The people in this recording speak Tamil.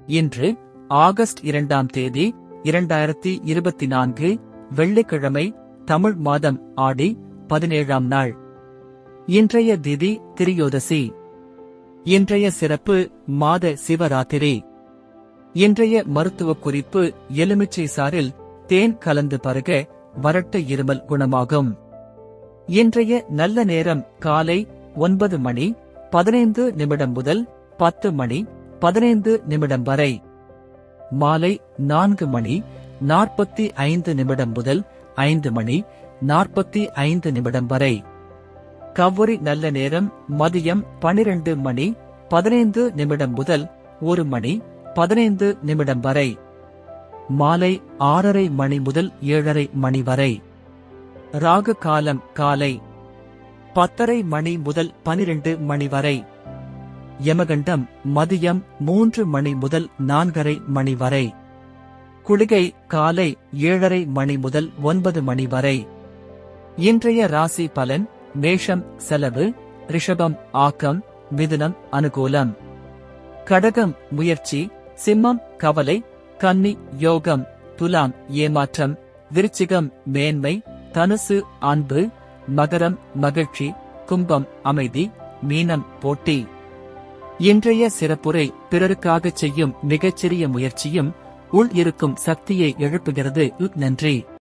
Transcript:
இன்று ஆகஸ்ட் 2ஆம் தேதி 2024 வெள்ளிக்கிழமை, தமிழ் மாதம் ஆடி 17ஆம் நாள். இன்றைய திதி திரியோதசி. இன்றைய சிறப்பு மாத சிவராத்திரி. இன்றைய மருத்துவ குறிப்பு: எலுமிச்சை சாறில் தேன் கலந்து பருக வறட்ட இருமல் குணமாகும். இன்றைய நல்ல நேரம் காலை 9 மணி 15 நிமிடம் முதல் 10 மணி 15 நிமிடம் வரை. மாலை 4 மணி 45 நிமிடம் முதல் 5 மணி 45 நிமிடம் வரை. கௌரி நல்ல நேரம் மதியம் 12 மணி 15 நிமிடம் முதல் 1 மணி 15 நிமிடம் வரை. மாலை 6:30 மணி முதல் 7:30 மணி வரை. ராகு காலம் காலை 10:30 மணி முதல் 12 மணி வரை. யமகண்டம் மதியம் 3 மணி முதல் 4:30 மணி வரை. குளிகை காலை 7:30 மணி முதல் 9 மணி வரை. இன்றைய ராசி பலன்: மேஷம் செலவு, ரிஷபம் ஆக்கம், மிதுனம் அனுகூலம், கடகம் முயற்சி, சிம்மம் கவலை, கன்னி யோகம், துலாம் ஏமாற்றம், விருச்சிகம் மேன்மை, தனுசு அன்பு, மகரம் மகிழ்ச்சி, கும்பம் அமைதி, மீனம் போட்டி. இன்றைய சிறப்புரை: பிறருக்காகச் செய்யும் மிகச்சிறிய முயற்சியும் உள் இருக்கும் சக்தியை எழுப்புகிறது. நன்றி.